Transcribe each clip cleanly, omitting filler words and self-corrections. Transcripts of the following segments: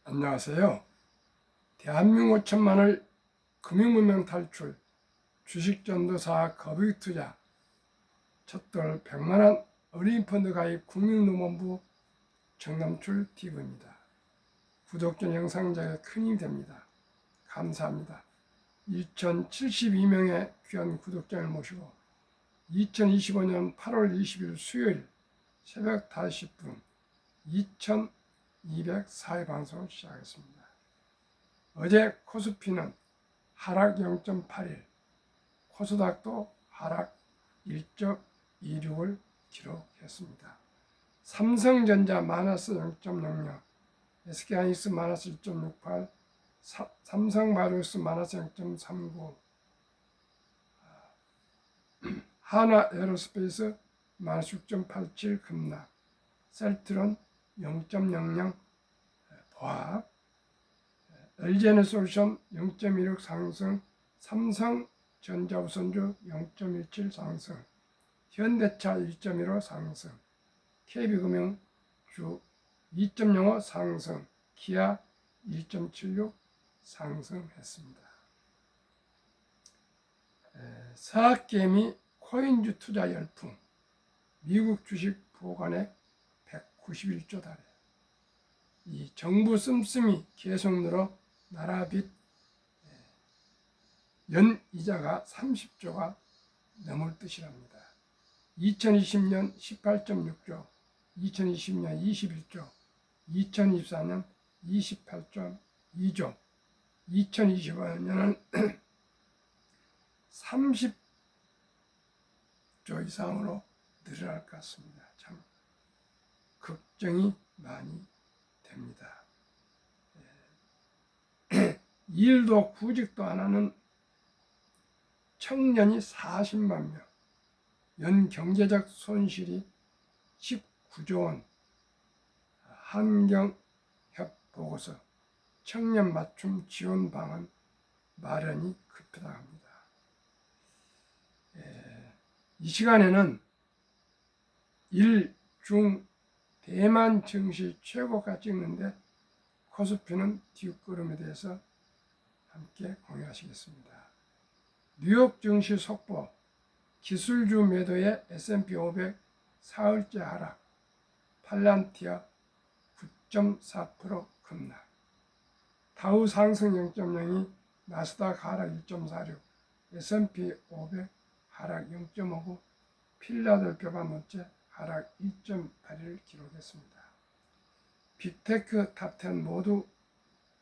안녕하세요. 대한민국 5천만을 금융문명 탈출, 주식전도사 거북이투자, 첫돌 100만원 어린이펀드 가입 국민노무부 정남출 TV입니다. 구독전 영상 제가 큰 힘이 됩니다. 감사합니다. 2072명의 귀한 구독자를 모시고 2025년 8월 20일 수요일 새벽 5시 2204회 방송을 시작했습니다. 어제 코스피는 하락 0.81, 코스닥도 하락 1.26을 기록했습니다. 삼성전자 마이너스 0.00, SK하이닉스 마이너스 1.68, 삼성바이오로스 마이너스 0.39, 하나에어로스페이스 마이너스 6.87 급락, 셀트론 0.00 보합, LG에너솔루션 0.16 상승, 삼성전자우선주 0.17 상승, 현대차 1.15 상승, KB금융주 2.05 상승, 기아 1.76 상승했습니다. 사학개미 코인주 투자 열풍, 미국 주식 보관액 191조 달에 이 정부 씀씀이 계속 늘어 나라빚 연이자가 30조가 넘을 뜻이랍니다. 2020년 18.6조, 2020년 21조, 2024년 28.2조, 2025년은 30조 이상으로 늘어날 것 같습니다. 참 걱정이 많이 됩니다. 일도 구직도 안 하는 청년이 40만 명, 연 경제적 손실이 19조 원, 환경협 보고서, 청년 맞춤 지원 방안 마련이 급하다고 합니다. 이 시간에는 중 대만 증시 최고가 찍는데 코스피는 뒷걸음에 대해서 함께 공유하시겠습니다. 뉴욕 증시 속보, 기술주 매도의 S&P 500 사흘째 하락, 팔란티아 9.4% 급락, 다우 상승 0.02, 나스닥 하락 1.46, S&P 500 하락 0.59, 필라델피아 반도체 하락 2.81을 기록했습니다. 빅테크 탑10 모두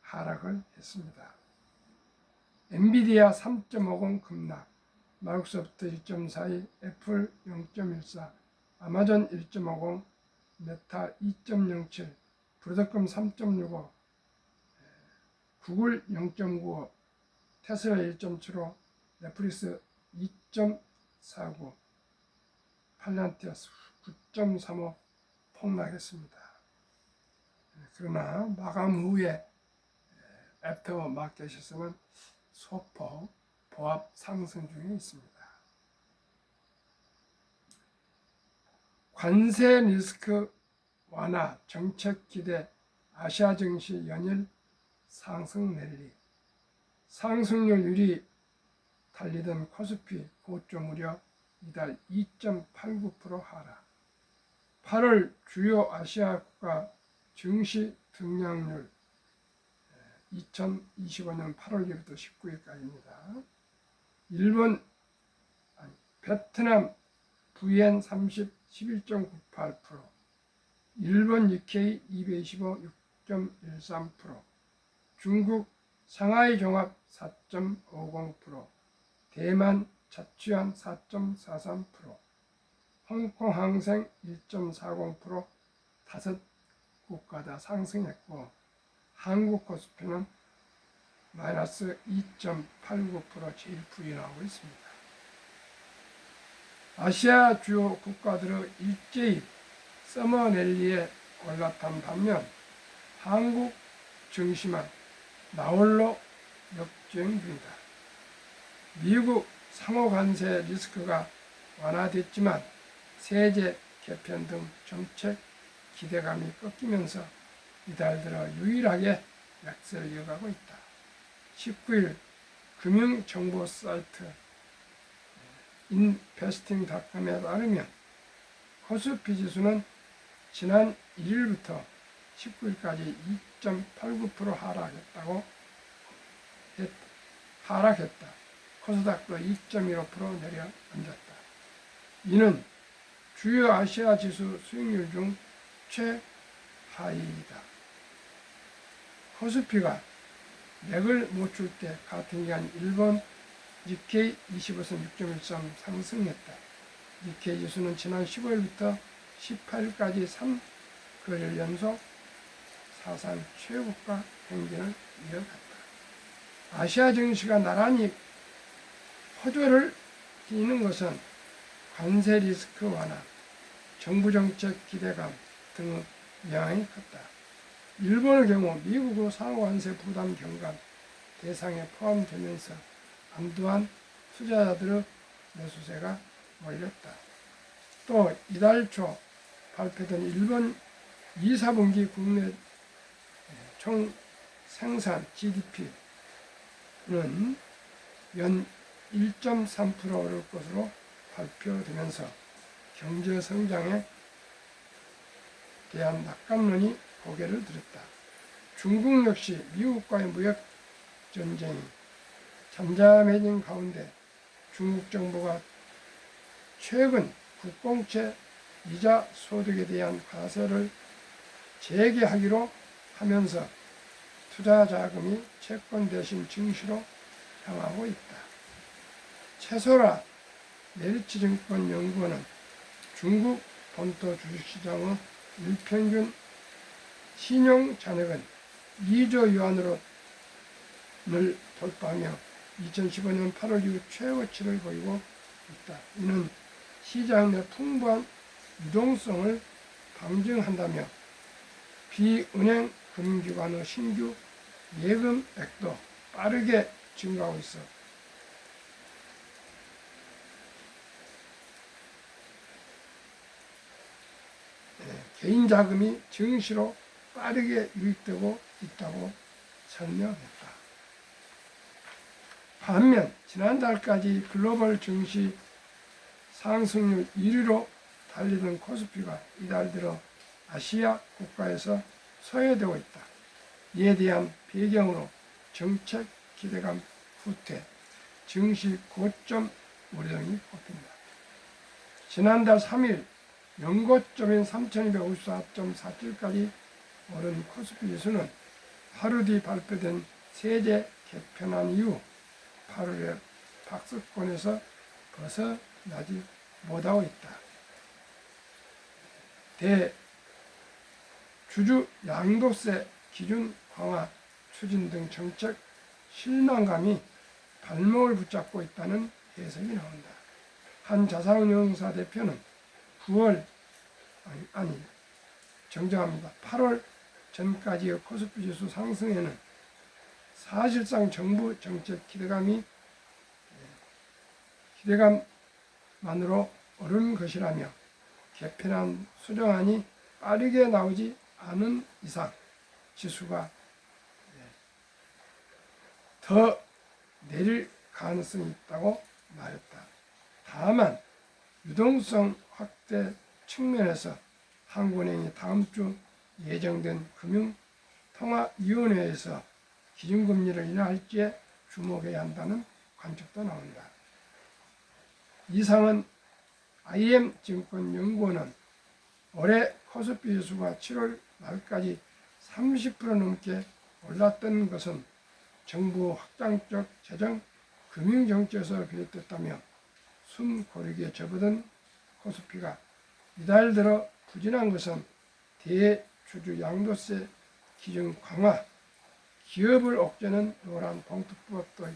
하락을 했습니다. 엔비디아 3.50 급락, 마이크로소프트 1.42, 애플 0.14, 아마존 1.50, 메타 2.07, 브로드컴 3.65, 구글 0.95, 테슬라 1.75, 넷플릭스 2.49, 팔란티아 9.35 폭락했습니다. 그러나 마감 후에 애프터 마켓에서는 소폭 보합 상승 중에 있습니다. 관세 리스크 완화 정책 기대 아시아 증시 연일 상승 랠리, 상승률 유리 달리던 코스피 고점 무려 이달 2.89% 하락, 8월 주요 아시아 국가 증시 등락률 2025년 8월 1일부터 19일까지입니다. 일본, 베트남 VN 30 11.98%, 일본 UK 225 6.13%, 중국 상하이 종합 4.50%, 대만 자취한 4.43%, 홍콩 항생 1.40%, 5국가 다 상승했고 한국 코스피는 마이너스 2.89% 제일 부진하고 있습니다. 아시아 주요 국가들의 일제히 서머 랠리에 올라탄 반면 한국 증시만 나홀로 역주행 중이다. 미국 상호 관세 리스크가 완화됐지만 세제 개편 등 정책 기대감이 꺾이면서 이달 들어 유일하게 약세를 이어가고 있다. 19일 금융정보 사이트 investing.com에 따르면 코스피 지수는 지난 1일부터 19일까지 2.89% 하락했다. 코스닥도 2.15% 내려앉았다. 이는 주요 아시아 지수 수익률 중 최하위이다. 코스피가 맥을 못 줄 때 같은 기간 일본 니케이 20에서 6.13 상승했다. 니케이 지수는 지난 15일부터 18일까지 3거래일 연속 사상 최고가 행진을 이어갔다. 아시아 증시가 나란히 호조를 띠는 것은 관세 리스크 완화, 정부 정책 기대감 등의 영향이 컸다. 일본의 경우 미국의 상관세 부담 경감 대상에 포함되면서 안도한 투자자들의 매수세가 몰렸다. 또 이달 초 발표된 일본 2, 4분기 국내 총 생산 GDP는 연 1.3% 오를 것으로 발표되면서 경제 성장에 대한 낙관론이 고개를 들었다. 중국 역시 미국과의 무역 전쟁이 잠잠해진 가운데 중국 정부가 최근 국공채 이자 소득에 대한 과세를 재개하기로 하면서 투자 자금이 채권 대신 증시로 향하고 있다. 최소라 메리츠증권 연구원은 중국 본토 주식시장의 일평균 신용 잔액은 2조 위안으로 늘 돌파하며 2015년 8월 이후 최고치를 보이고 있다. 이는 시장 내 풍부한 유동성을 방증한다며 비은행 금융기관의 신규 예금액도 빠르게 증가하고 있어 개인 자금이 증시로 빠르게 유입되고 있다고 설명했다. 반면 지난달까지 글로벌 증시 상승률 1위로 달리던 코스피가 이달 들어 아시아 국가에서 소외되고 있다. 이에 대한 배경으로 정책 기대감 후퇴, 증시 고점 우려등이 꼽힌다. 지난달 3일 연고점인 3254.47까지 오른 코스피 지수는 하루 뒤 발표된 세제 개편안 이후 8월에 박스권에서 벗어나지 못하고 있다. 대주주 양도세 기준 강화 추진 등 정책 실망감이 발목을 붙잡고 있다는 해석이 나온다. 한 자산운용사 대표는 8월 전까지의 코스피 지수 상승에는 사실상 정부 정책 기대감만으로 오른 것이라며 개편안 수정안이 빠르게 나오지 않은 이상 지수가 더 내릴 가능성이 있다고 말했다. 다만 유동성 확대 측면에서 한국은행이 다음 주 예정된 금융통화위원회에서 기준금리를 인하할지에 주목해야 한다는 관측도 나온다. 이상은 IM증권연구원은 올해 코스피 지수가 7월 말까지 30% 넘게 올랐던 것은 정부 확장적 재정 금융정책에서 비롯됐다며 숨 고르기에 접어든 코스피가 이달 들어 부진한 것은 대주주 양도세 기준 강화, 기업을 억제는 노란 봉투법도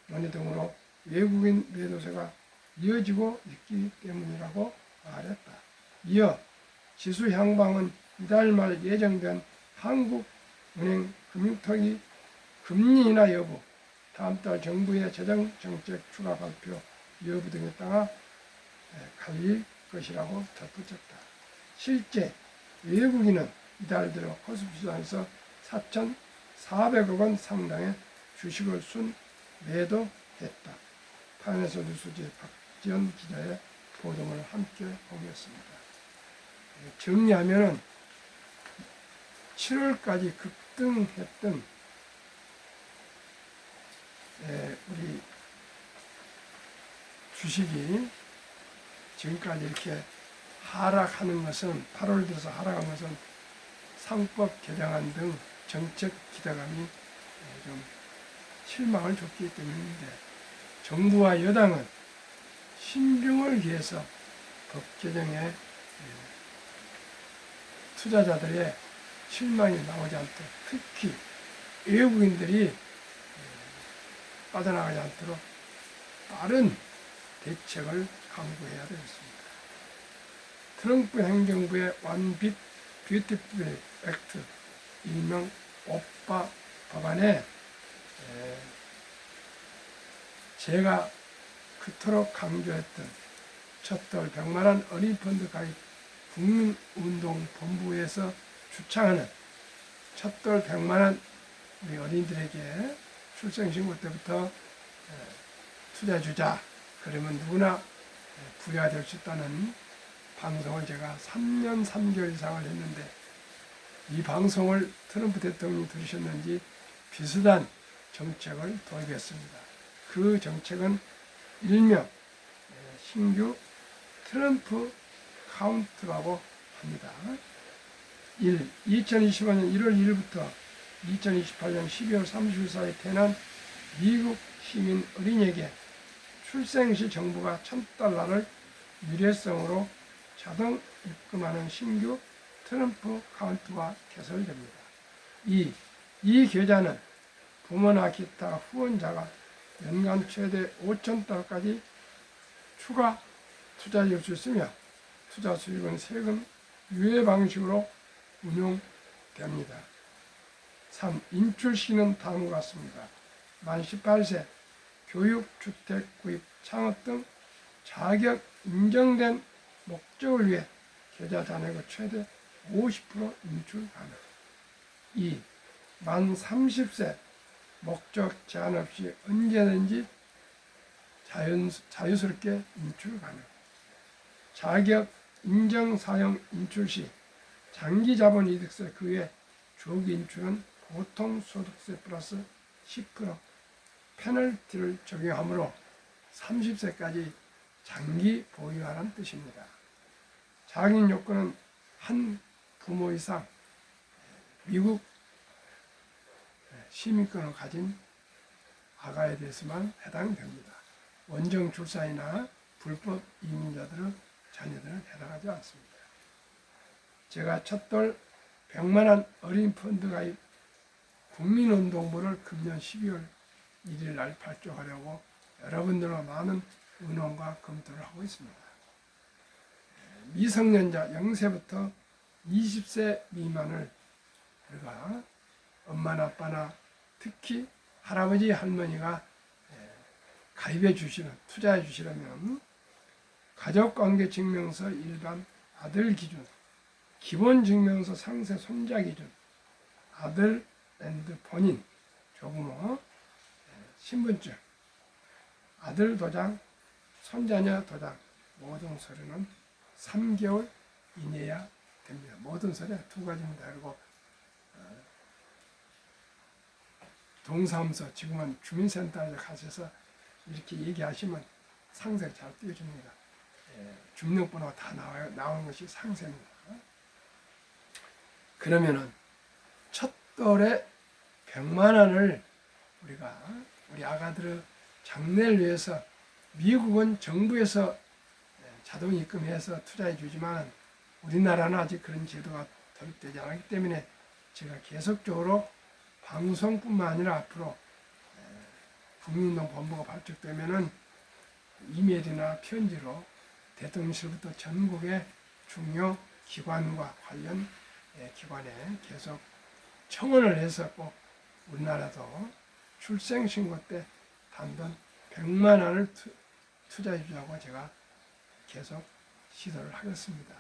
논의 등으로 외국인 매도세가 이어지고 있기 때문이라고 말했다. 이어 지수 향방은 이달 말 예정된 한국은행 금융통위 금리 인하 여부, 다음 달 정부의 재정정책 추가 발표 여부 등에 따라 갈릴 것이라고 덧붙였다. 실제 외국인은 이달 들어 코스피 시장에서 400억 원 상당의 주식을 순매도했다. 파이낸스 뉴스지 박지연 기자의 보도를 함께 보겠습니다. 정리하면은 7월까지 급등했던 우리 주식이 지금까지 이렇게 하락하는 것은 8월 들어서 하락한 것은 상법 개정안 등 정책 기대감이 좀 실망을 줬기 때문인데, 정부와 여당은 신중을 위해서 법 개정에 투자자들의 실망이 나오지 않도록, 특히 외국인들이 빠져나가지 않도록 빠른 대책을 강구해야 되겠습니다. 트럼프 행정부의 One Big Beautiful Act, 일명 오빠 법안에 제가 그토록 강조했던 첫돌 100만원 어린이펀드 가입 국민운동본부에서 주창하는 첫돌 100만원 우리 어린이들에게 출생신고 때부터 투자해주자, 그러면 누구나 부자가 될 수 있다는 방송을 제가 3년 3개월 이상을 했는데, 이 방송을 트럼프 대통령이 들으셨는지 비슷한 정책을 도입했습니다. 그 정책은 일명 신규 트럼프 카운트라고 합니다. 2025년 1월 1일부터 2028년 12월 30일 사이 태어난 미국 시민 어린이에게 출생시 정부가 $1,000를 유례성으로 자동 입금하는 신규 트럼프 카운트가 개설됩니다. 이 계좌는 부모나 기타 후원자가 연간 최대 $5,000까지 추가 투자할 수 있으며, 투자 수익은 세금 유예 방식으로 운용됩니다. 3. 인출 시기는 다음과 같습니다. 만 18세, 교육, 주택 구입, 창업 등 자격 인정된 목적을 위해 계좌 잔액의 최대 50% 인출 가능. 2. 만 30세, 목적 제한 없이 언제든지 자유스럽게 인출 가능. 자격 인정 사용 인출 시 장기 자본 이득세 그 외 조기 인출은 보통 소득세 플러스 10% 페널티를 적용하므로 30세까지 장기 보유하라는 뜻입니다. 장인 요건은 한 부모 이상 미국 시민권을 가진 아가에 대해서만 해당됩니다. 원정 출산이나 불법 이민자들의 자녀들은 해당하지 않습니다. 제가 첫돌 100만원 어린이 펀드 가입 국민운동부를 금년 12월 1일 날 발족하려고 여러분들과 많은 의논과 검토를 하고 있습니다. 미성년자 0세부터 20세 미만을 우리가 엄마나 아빠나 특히 할아버지 할머니가 가입해 주시는, 투자해 주시려면 가족관계증명서 일반 아들 기준, 기본증명서 상세 손자 기준, 아들 앤드 본인, 조부모, 신분증, 아들 도장, 손자녀 도장, 모든 서류는 3개월 이내야 됩니다. 모든 서류 두 가지입니다. 그리고 동사무소, 지금은 주민센터에 가셔서 이렇게 얘기하시면 상세를 잘 띄워줍니다. 주민등록번호가 다 나오는 것이 상세입니다. 그러면은 첫 돌에 100만원을 우리가 우리 아가들의 장래를 위해서, 미국은 정부에서 자동 입금해서 투자해 주지만 우리나라는 아직 그런 제도가 도입되지 않았기 때문에 제가 계속적으로 방송뿐만 아니라 앞으로 국민운동본부가 발족되면은 이메일이나 편지로 대통령실부터 전국의 중요 기관과 관련 기관에 계속 청원을 해서 꼭 우리나라도 출생신고 때 단돈 100만원을 투자해 주자고 제가 계속 시도를 하겠습니다.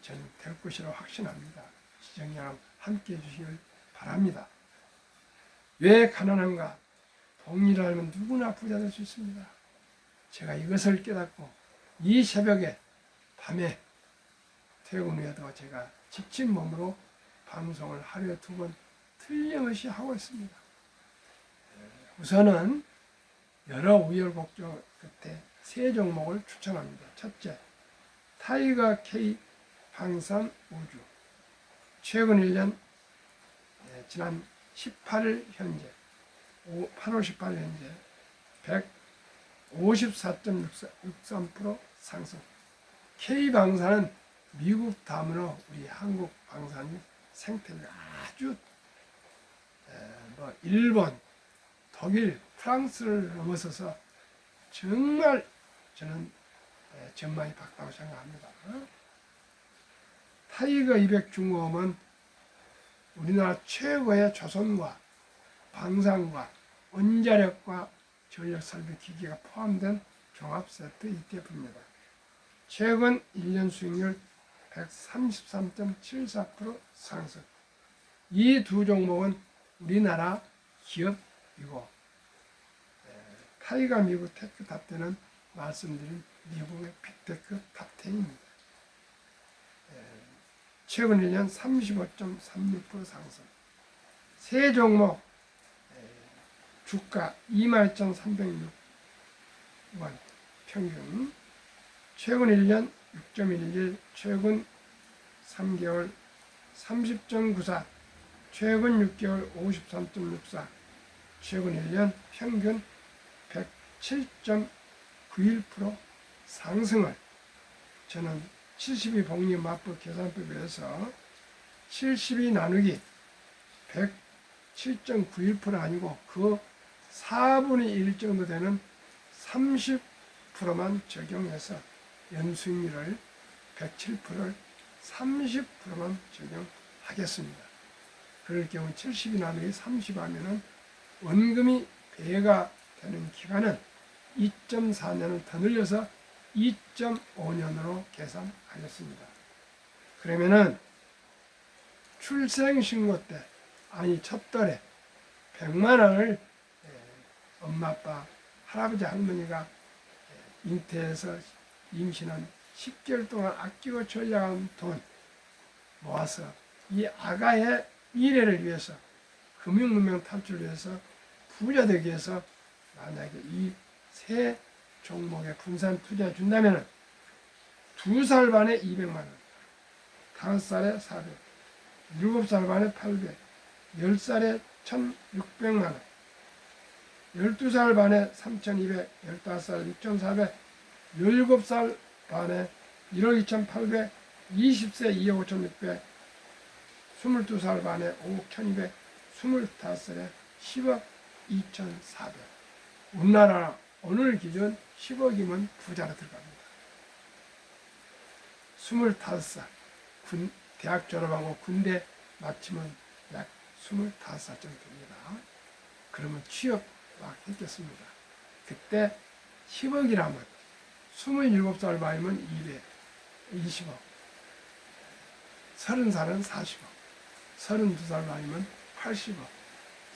저는 될 것이라고 확신합니다. 시청자 여러분 함께 해 주시길 바랍니다. 왜 가난한가? 복리를 알면 누구나 부자 될 수 있습니다. 제가 이것을 깨닫고 이 새벽에 밤에 퇴근 후에도 제가 지친 몸으로 방송을 하루에 2번 틀림없이 하고 있습니다. 우선은 여러 우여곡절 끝에 3종목을 추천합니다. 첫째, 타이거 K 방산 우주. 최근 1년 지난 18일 현재 8월 18일 현재 154.63% 상승. K방산은 미국 다음으로 우리 한국 방산이 생태를 아주 일본, 독일, 프랑스를 넘어서서 정말 저는 전망이 밝다고 생각합니다. 타이거 200 중공업은 우리나라 최고의 조선과 방산과 원자력과 전력설비 기기가 포함된 종합세트 ETF입니다. 최근 1년 수익률 133.74% 상승. 이 2 종목은 우리나라 기업이고 타이거 미국 테크 탑10은 말씀드린 미국의 빅테크 탑10입니다. 최근 1년 35.36% 상승. 3 종목 주가 22,306원 평균. 최근 1년 6.11, 최근 3개월 30.94, 최근 6개월 53.64, 최근 1년 평균 107.91% 상승을 저는 72 복리 맞법 계산법에서 72 나누기 107.91% 아니고 그 4분의 1 정도 되는 30%만 적용해서 연수익률을 107%를 30%만 적용하겠습니다. 그럴 경우 72 나누기 30 하면은 원금이 배가 되는 기간은 2.4년을 더 늘려서 2.5년으로 계산하였습니다. 그러면은 출생신고 때, 아니 첫 달에 100만 원을 엄마, 아빠, 할아버지, 할머니가 잉태해서 임신한 10개월 동안 아끼고 전략한 돈 모아서 이 아가의 미래를 위해서, 금융문명 탈출을 위해서, 부자 되기 위해서 만약에 이 3 종목에 분산 투자해 준다면 2살 반에 200만 원, 5살에 400, 7살 반에 800, 10살에 1,600만 원, 12살 반에 3,200, 15살 6,400, 17살 반에 1억 2,800, 20세 2억 5,600, 22살 반에 5억 1,200, 25살에 10억 2,400. 우리나라 오늘 기준 10억이면 부자로 들어갑니다. 25살, 대학 졸업하고 군대 마치면 약 25살 정도 됩니다. 그러면 취업 막 했겠습니다. 그때 10억이라면 27살 반이면 220억, 30살은 40억, 32살 반이면 80억,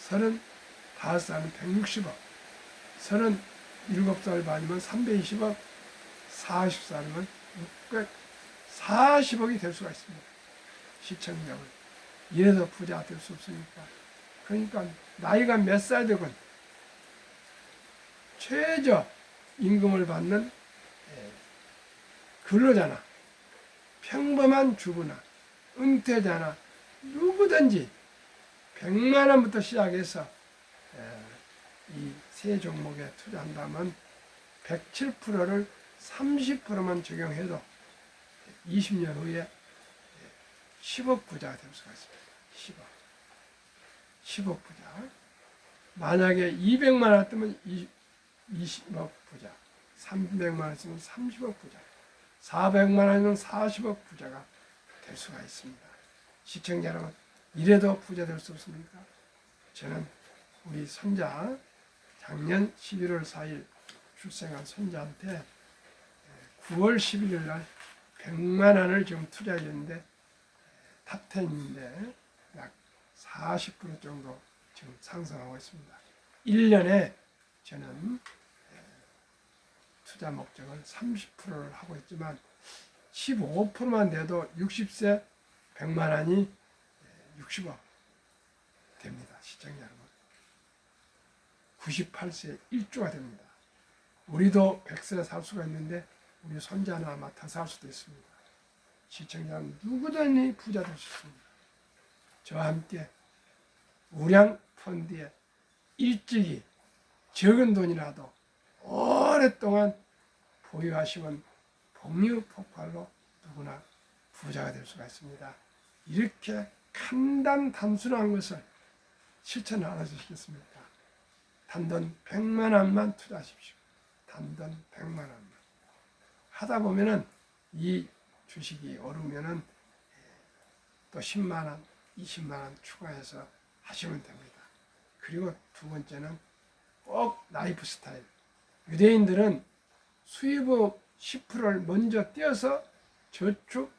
35살은 160억, 37살 반이면 320억, 40살이면 640억이 될 수가 있습니다. 시청자분. 이래서 부자 될 수 없으니까. 그러니까 나이가 몇 살 되건 최저 임금을 받는 근로자나 평범한 주부나 은퇴자나 누구든지 100만 원부터 시작해서 이 3 종목에 투자한다면 107%를 30%만 적용해도 20년 후에 10억 부자가 될 수가 있습니다. 10억 부자. 만약에 200만 원 뜨면 20억 부자, 300만 원 쓰면 30억 부자, 400만 원이면 40억 부자가 될 수가 있습니다. 시청자 여러분, 이래도 부자 될 수 없습니까? 저는 우리 손자, 작년 11월 4일 출생한 손자한테 9월 11일 날 100만 원을 지금 투자했는데 탑10인데 약 40% 정도 지금 상승하고 있습니다. 1년에 저는 투자 목적을 30%를 하고 있지만 15%만 돼도 60세 100만 원이 60억 됩니다. 시청자 여러분. 98세 1조가 됩니다. 우리도 100세 살 수가 있는데 우리 손자나 아마 더 살 수도 있습니다. 시청자는 누구든지 부자 될 수 있습니다. 저와 함께 우량 펀드에 일찍이 적은 돈이라도 오랫동안 보유하시면 복리 폭발로 누구나 부자가 될 수가 있습니다. 이렇게 단순한 것을 실천 안 하시겠습니까? 단돈 100만 원만 투자하십시오. 단돈 100만 원만. 하다 보면은 이 주식이 오르면은 또 10만 원, 20만 원 추가해서 하시면 됩니다. 그리고 두 번째는 꼭 라이프 스타일. 유대인들은 수입의 10%를 먼저 떼어서 저축,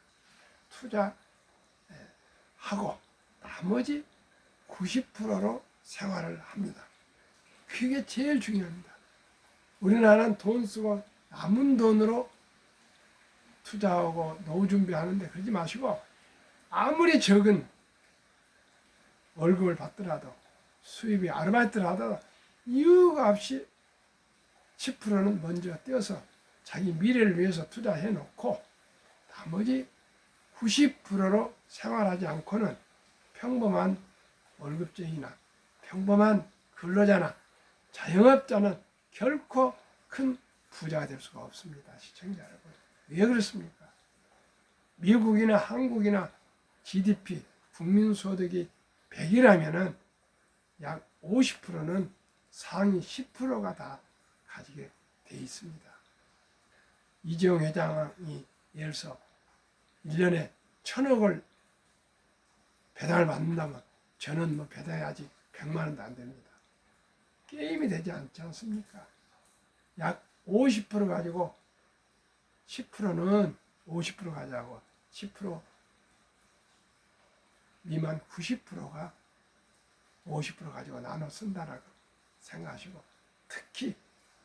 투자하고 나머지 90%로 생활을 합니다. 그게 제일 중요합니다. 우리나라는 돈 쓰고 남은 돈으로 투자하고 노후 준비하는데 그러지 마시고 아무리 적은 월급을 받더라도 수입이 아르바이트를 하다가 이유가 없이 10%는 먼저 떼어서 자기 미래를 위해서 투자해 놓고 나머지 90%로 생활하지 않고는 평범한 월급쟁이나 평범한 근로자나 자영업자는 결코 큰 부자가 될 수가 없습니다. 시청자 여러분. 왜 그렇습니까? 미국이나 한국이나 GDP, 국민소득이 100이라면은 약 50%는 상위 10%가 다 가지게 돼 있습니다. 이재용 회장이 예를 들어서 1년에 1,000억을 배당을 받는다면 저는 뭐 배당이 아직 100만 원도 안 됩니다. 게임이 되지 않지 않습니까? 약 50% 가지고 10%는 50% 가져가고 10% 미만 90%가 50% 가지고 나눠 쓴다라고 생각하시고 특히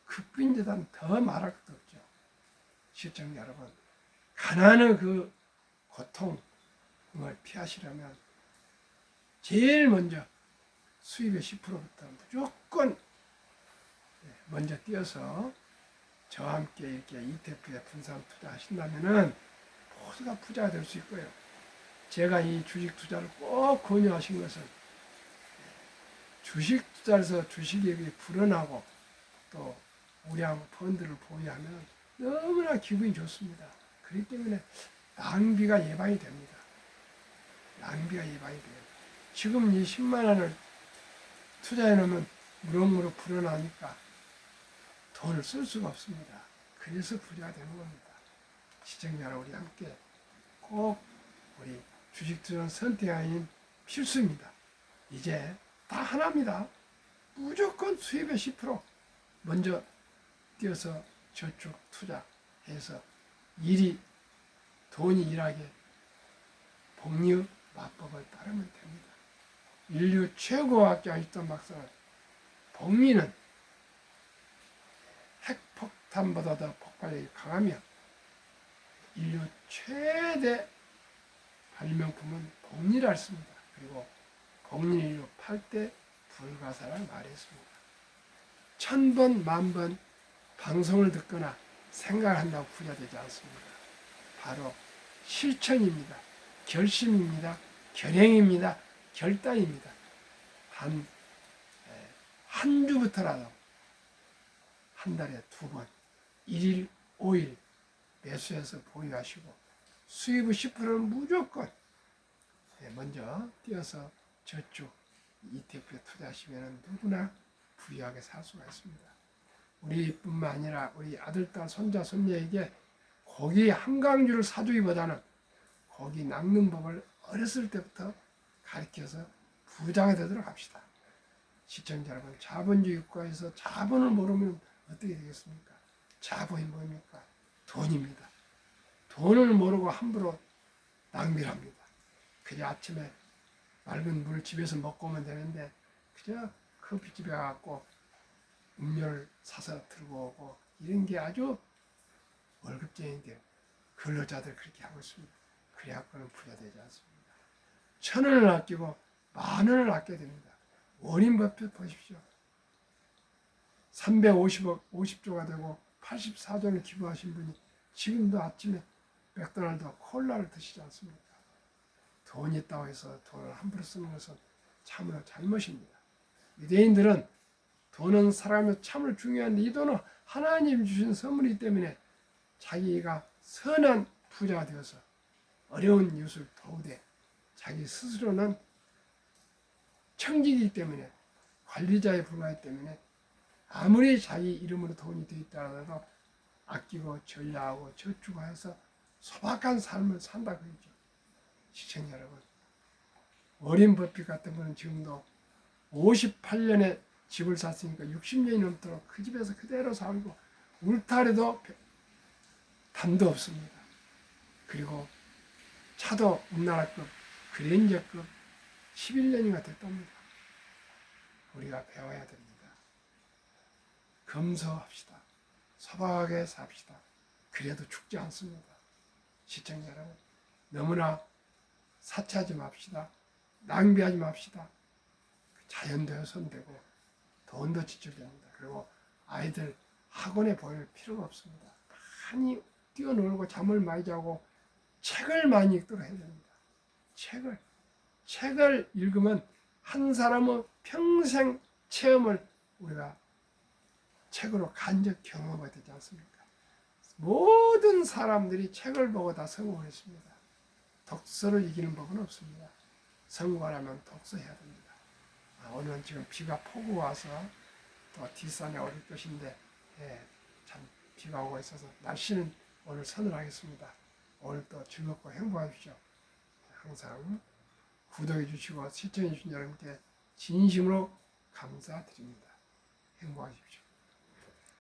극빈재단 더 말할 것도 없죠. 시청자 여러분, 가난의 그 고통을 피하시려면 제일 먼저 수입의 10%부터 무조건 먼저 띄어서 저와 함께 이렇게 ETF에 분산 투자하신다면은 모두가 부자가 될 수 있고요. 제가 이 주식 투자를 꼭 권유하신 것은 주식 투자에서 주식이 불어나고 또 우량 펀드를 보유하면 너무나 기분이 좋습니다. 그렇기 때문에 낭비가 예방이 됩니다. 낭비가 예방이 돼요. 지금 이 10만 원을 투자해 놓으면 무럭무럭 불어나니까 돈을 쓸 수가 없습니다. 그래서 부자가 되는 겁니다. 시청자 여러분, 우리 함께 꼭 우리 주식 투자는 선택이 필수입니다. 이제 다 하나입니다. 무조건 수입의 10% 먼저 띄어서 저축 투자해서 돈이 일하게 복리의 마법을 따르면 됩니다. 인류 최고학자 아인슈타인 박사는 복리는 핵폭탄보다 더 폭발력이 강하며 인류 최대 발명품은 복리라 했습니다. 그리고 복리는 인류 8대 불가사를 말했습니다. 1000번, 10,000번 방송을 듣거나 생각을 한다고 부자 되지 않습니다. 바로 실천입니다. 결심입니다. 결행입니다. 결단입니다. 한 주부터라도 한 달에 2번, 1일, 5일 매수해서 보유하시고 수입의 10%는 무조건 먼저 띄어서 저축 ETF에 투자하시면 누구나 부유하게 살 수가 있습니다. 우리뿐만 아니라 우리 아들, 딸, 손자, 손녀에게 고기 한강주를 사주기보다는 고기 낚는 법을 어렸을 때부터 가르쳐서 부자가 되도록 합시다. 시청자 여러분, 자본주의 국가에서 자본을 모르면 어떻게 되겠습니까? 자본이 뭡니까? 돈입니다. 돈을 모르고 함부로 낭비를 합니다. 그래 아침에 맑은 물 집에서 먹고 오면 되는데 그저 커피집에 가고 음료를 사서 들고 오고 이런 게 아주 월급쟁이인데 근로자들 그렇게 하고 있습니다. 그래갖고는 부자 되지 않습니다. 1,000원을 아끼고 10,000원을 아껴야 됩니다. 워린 버핏 보십시오. 350억, 50조가 되고 84조를 기부하신 분이 지금도 아침에 맥도날드 콜라를 드시지 않습니까? 돈이 있다고 해서 돈을 함부로 쓰는 것은 참으로 잘못입니다. 유대인들은 돈은 사람의 참으로 중요한데 이 돈은 하나님 주신 선물이기 때문에 자기가 선한 부자가 되어서 어려운 이웃을 도우되 자기 스스로는 청직이기 때문에 관리자에 불과하기 때문에 아무리 자기 이름으로 돈이 되어 있다 하더라도 아끼고 전략하고 저축해서 소박한 삶을 산다 그러죠. 시청자 여러분, 워린 버핏 같은 분은 지금도 58년에 집을 샀으니까 60년이 넘도록 그 집에서 그대로 살고 울타리도 담도 없습니다. 그리고 차도 우리나라급 그랜저급 11년이가 됐답니다. 우리가 배워야 됩니다. 검소합시다. 소박하게 삽시다. 그래도 죽지 않습니다. 시청자 여러분, 너무나 사치하지 맙시다. 낭비하지 맙시다. 자연도 훼손되고 돈도 지출됩니다. 그리고 아이들 학원에 보낼 필요가 없습니다. 많이 뛰어놀고 잠을 많이 자고 책을 많이 읽도록 해야 됩니다. 책을 읽으면 한 사람의 평생 체험을 우리가 책으로 간접 경험하게 되지 않습니까? 모든 사람들이 책을 보고 다 성공했습니다. 독서를 이기는 법은 없습니다. 성공하려면 독서해야 됩니다. 오늘은 지금 비가 폭우 와서 또 뒷산에 오를 것인데 참 비가 오고 있어서 날씨는 오늘 서늘하겠습니다. 오늘 또 즐겁고 행복하십시오. 항상 구독해 주시고 시청해 주신 여러분께 진심으로 감사드립니다. 행복하십시오.